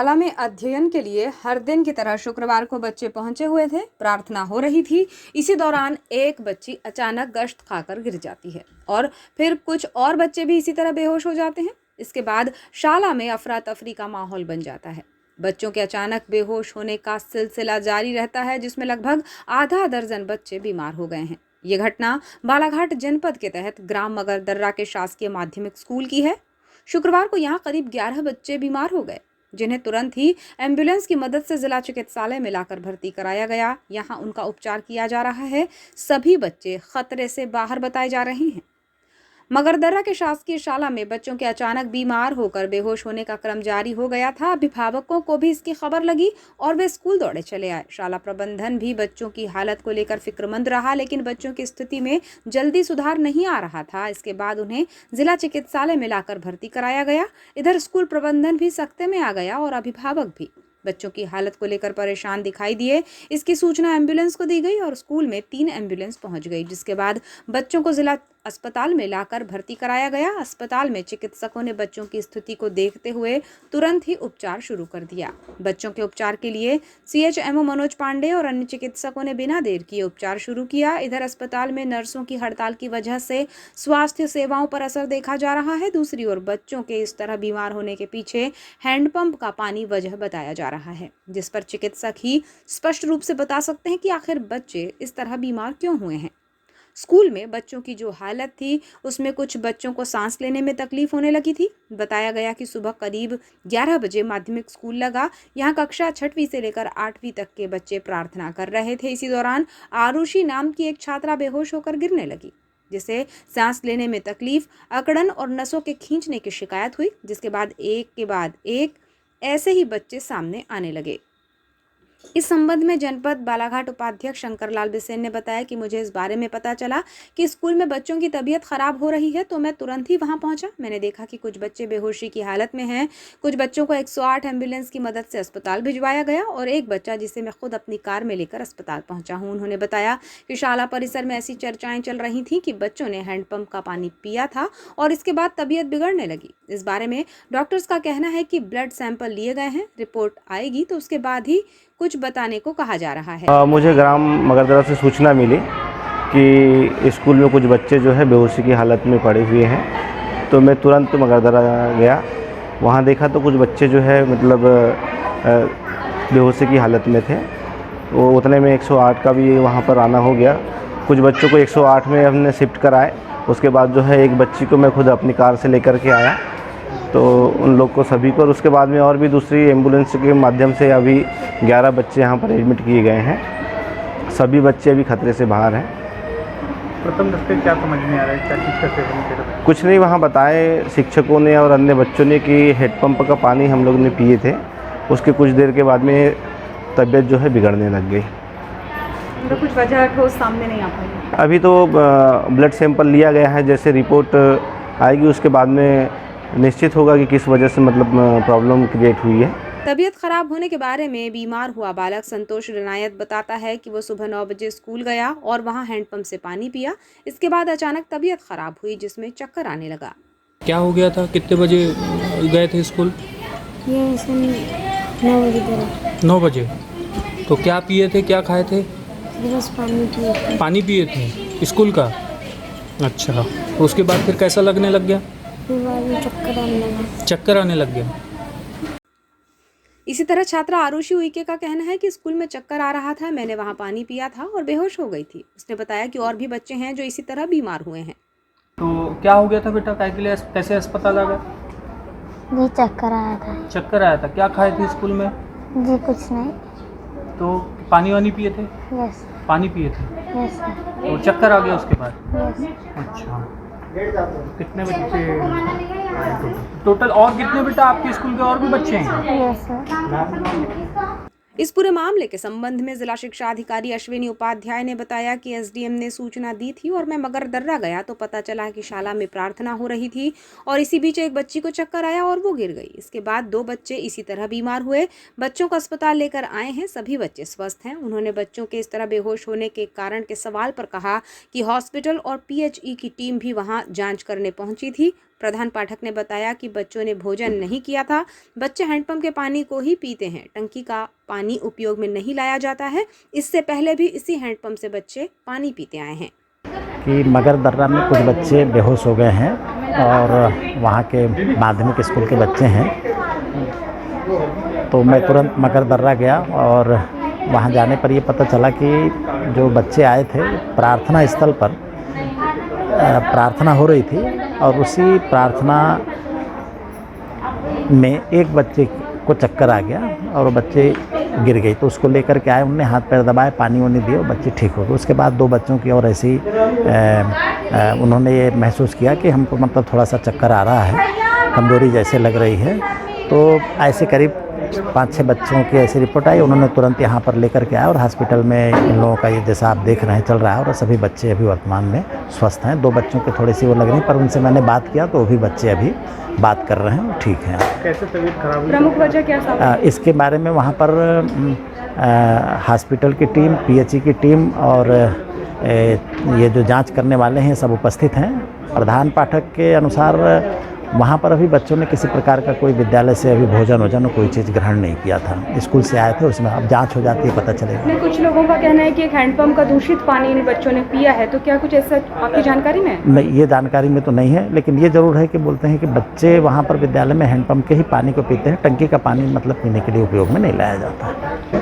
शाला में अध्ययन के लिए हर दिन की तरह शुक्रवार को बच्चे पहुंचे हुए थे। प्रार्थना हो रही थी। इसी दौरान एक बच्ची अचानक गश्त खाकर गिर जाती है और फिर कुछ और बच्चे भी इसी तरह बेहोश हो जाते हैं। इसके बाद शाला में अफरा तफरी का माहौल बन जाता है। बच्चों के अचानक बेहोश होने का सिलसिला जारी रहता है, जिसमें लगभग आधा दर्जन बच्चे बीमार हो गए हैं। ये घटना बालाघाट जनपद के तहत ग्राम मगरदर्रा के शासकीय माध्यमिक स्कूल की है। शुक्रवार को यहाँ करीब 11 बच्चे बीमार हो गए, जिन्हें तुरंत ही एम्बुलेंस की मदद से जिला चिकित्सालय में लाकर भर्ती कराया गया। यहाँ उनका उपचार किया जा रहा है। सभी बच्चे खतरे से बाहर बताए जा रहे हैं। मगरदर्रा के शासकीय शाला में बच्चों के अचानक बीमार होकर बेहोश होने का क्रम जारी हो गया था। अभिभावकों को भी इसकी खबर लगी और वे स्कूल दौड़े चले आए। शाला प्रबंधन भी बच्चों की हालत को लेकर फिक्रमंद रहा, लेकिन बच्चों की स्थिति में जल्दी सुधार नहीं आ रहा था। इसके बाद उन्हें जिला चिकित्सालय में लाकर भर्ती कराया गया। इधर स्कूल प्रबंधन भी सख्ते में आ गया और अभिभावक भी बच्चों की हालत को लेकर परेशान दिखाई दिए। इसकी सूचना एम्बुलेंस को दी गई और स्कूल में 3 एम्बुलेंस पहुंच गई, जिसके बाद बच्चों को जिला अस्पताल में लाकर भर्ती कराया गया। अस्पताल में चिकित्सकों ने बच्चों की स्थिति को देखते हुए तुरंत ही उपचार शुरू कर दिया। बच्चों के उपचार के लिए CHMO मनोज पांडे और अन्य चिकित्सकों ने बिना देर किए उपचार शुरू किया। इधर अस्पताल में नर्सों की हड़ताल की वजह से स्वास्थ्य सेवाओं पर असर देखा जा रहा है। दूसरी ओर बच्चों के इस तरह बीमार होने के पीछे हैंडपंप का पानी वजह बताया जा रहा है, जिस पर चिकित्सक ही स्पष्ट रूप से बता सकते हैं कि आखिर बच्चे इस तरह बीमार क्यों हुए हैं। स्कूल में बच्चों की जो हालत थी, उसमें कुछ बच्चों को सांस लेने में तकलीफ होने लगी थी। बताया गया कि सुबह करीब 11 बजे माध्यमिक स्कूल लगा। यहाँ कक्षा 6वीं से लेकर 8वीं तक के बच्चे प्रार्थना कर रहे थे। इसी दौरान आरुषि नाम की एक छात्रा बेहोश होकर गिरने लगी, जिसे सांस लेने में तकलीफ, अकड़न और नसों के खींचने की शिकायत हुई, जिसके बाद एक ऐसे ही बच्चे सामने आने लगे। इस संबंध में जनपद बालाघाट उपाध्यक्ष शंकरलाल बिसेन ने बताया कि मुझे इस बारे में पता चला कि स्कूल में बच्चों की तबीयत खराब हो रही है, तो मैं तुरंत ही वहां पहुंचा। मैंने देखा कि कुछ बच्चे बेहोशी की हालत में हैं। कुछ बच्चों को 108 एम्बुलेंस की मदद से अस्पताल भिजवाया गया और एक बच्चा जिसे मैं खुद अपनी कार में लेकर अस्पताल पहुंचा हूं। उन्होंने बताया कि शाला परिसर में ऐसी चर्चाएं चल रही थी कि बच्चों ने हैंडपंप का पानी पिया था और इसके बाद तबीयत बिगड़ने लगी। इस बारे में डॉक्टर्स का कहना है कि ब्लड सैंपल लिए गए हैं, रिपोर्ट आएगी तो उसके बाद ही कुछ बताने को कहा जा रहा है। मुझे ग्राम मगरदरा से सूचना मिली कि स्कूल में कुछ बच्चे जो है बेहोशी की हालत में पड़े हुए हैं, तो मैं तुरंत मगरदरा गया। वहाँ देखा तो कुछ बच्चे जो है मतलब बेहोशी की हालत में थे। वो उतने में 108 का भी वहाँ पर आना हो गया। कुछ बच्चों को 108 में हमने शिफ्ट कराए। उसके बाद जो है एक बच्ची को मैं खुद अपनी कार से लेकर के आया, तो उन लोग को सभी को, और उसके बाद में और भी दूसरी एम्बुलेंस के माध्यम से अभी 11 बच्चे यहाँ पर एडमिट किए गए हैं। सभी बच्चे अभी खतरे से बाहर हैं। प्रथम दृष्टया क्या समझ में आ रहा है, क्या चीज़ का सेवन किया? कुछ नहीं, वहाँ बताए शिक्षकों ने और अन्य बच्चों ने कि हैंडपंप का पानी हम लोग ने पिए थे। उसके कुछ देर के बाद में तबीयत जो है बिगड़ने लग गई। तो कुछ वजह ठोस सामने नहीं आ पाई। अभी तो ब्लड सैंपल लिया गया है, जैसे रिपोर्ट आएगी उसके बाद में निश्चित होगा कि किस वजह से मतलब प्रॉब्लम क्रिएट हुई है। तबीयत खराब होने के बारे में बीमार हुआ बालक संतोष रनायत बताता है कि वो सुबह 9 बजे स्कूल गया और वहां हैंडपंप से पानी पिया। इसके बाद अचानक तबीयत खराब हुई, जिसमें चक्कर आने लगा। क्या हो गया था? कितने बजे गए थे स्कूल? ये 9 बजे। 9 बजे। तो क्या पिए थे, क्या खाए थे? बस पानी पिए थे। पानी पिए थे स्कूल का? अच्छा, तो उसके बाद फिर कैसा लगने लग गया? फिर बाद में चक्कर आने लगा। चक्कर आने लग गया। इसी तरह छात्रा आरुषि उइके का कहना है कि स्कूल में चक्कर आ रहा था, मैंने वहां पानी पिया था और बेहोश हो गई थी। उसने बताया कि और भी बच्चे हैं जो इसी तरह बीमार हुए हैं। तो क्या हो गया था बेटा, काय के लिए कैसे अस्पताल आ गए? जी चक्कर आया था। चक्कर आया था। क्या खाए थे स्कूल में? जी कुछ नहीं। तो पानी वानी पिए थे? यस पानी पिए थे यस सर। तो चक्कर आ गया उसके बाद? यस। अच्छा, कितने बच्चे टोटल? और कितने बेटा आपके स्कूल के और भी बच्चे हैं? Yes sir. इस पूरे मामले के संबंध में जिला शिक्षा अधिकारी अश्विनी उपाध्याय ने बताया कि SDM ने सूचना दी थी और मैं मगरदर्रा गया तो पता चला कि शाला में प्रार्थना हो रही थी और इसी बीच एक बच्ची को चक्कर आया और वो गिर गई। इसके बाद 2 बच्चे इसी तरह बीमार हुए। बच्चों को अस्पताल लेकर आए हैं, सभी बच्चे स्वस्थ हैं। उन्होंने बच्चों के इस तरह बेहोश होने के कारण के सवाल पर कहा कि हॉस्पिटल और PHE की टीम भी वहां जांच करने पहुंची थी। प्रधान पाठक ने बताया कि बच्चों ने भोजन नहीं किया था। बच्चे हैंडपंप के पानी को ही पीते हैं। टंकी का पानी उपयोग में नहीं लाया जाता है। इससे पहले भी इसी हैंडपंप से बच्चे पानी पीते आए हैं। कि मगर दर्रा में कुछ बच्चे बेहोश हो गए हैं और वहाँ के माध्यमिक स्कूल के बच्चे हैं। तो मैं तुरंत मगर दर्रा गया और वहाँ जाने पर ये पता चला कि जो बच्चे आए थे प्रार्थना स्थल पर प्रार्थना हो रही थी और उसी प्रार्थना में एक बच्चे को चक्कर आ गया और वो बच्चे गिर गई। तो उसको लेकर के आए, उन्होंने हाथ पैर दबाए, पानी वानी दिए और बच्चे ठीक हो गए। उसके बाद 2 बच्चों की और ऐसी उन्होंने ये महसूस किया कि हमको मतलब थोड़ा सा चक्कर आ रहा है, कमज़ोरी जैसे लग रही है। तो ऐसे करीब 5-6 बच्चों की ऐसी रिपोर्ट आई। उन्होंने तुरंत यहाँ पर लेकर के आया और हॉस्पिटल में इन लोगों का ये जैसा आप देख रहे हैं चल रहा है और सभी बच्चे अभी वर्तमान में स्वस्थ हैं। 2 बच्चों के थोड़ी सी वो लग रही, पर उनसे मैंने बात किया तो वो भी बच्चे अभी बात कर रहे हैं और ठीक हैं। कैसे तबीयत खराब हुई? प्रमुख वजह क्या सामने? इसके बारे में वहाँ पर हॉस्पिटल की टीम, PHE की टीम और ये जो जांच करने वाले हैं सब उपस्थित हैं। प्रधान पाठक के अनुसार वहाँ पर अभी बच्चों ने किसी प्रकार का कोई विद्यालय से अभी भोजन वोजन कोई चीज़ ग्रहण नहीं किया था। स्कूल से आए थे, उसमें अब जांच हो जाती है, पता चलेगा। कुछ लोगों का कहना है कि एक हैंडपंप का दूषित पानी इन बच्चों ने पिया है, तो क्या कुछ ऐसा आपकी जानकारी में? नहीं, ये जानकारी में तो नहीं है, लेकिन ये ज़रूर है कि बोलते हैं कि बच्चे वहाँ पर विद्यालय में हैंडपंप के ही पानी को पीते हैं। टंकी का पानी मतलब पीने के लिए उपयोग में नहीं लाया जाता।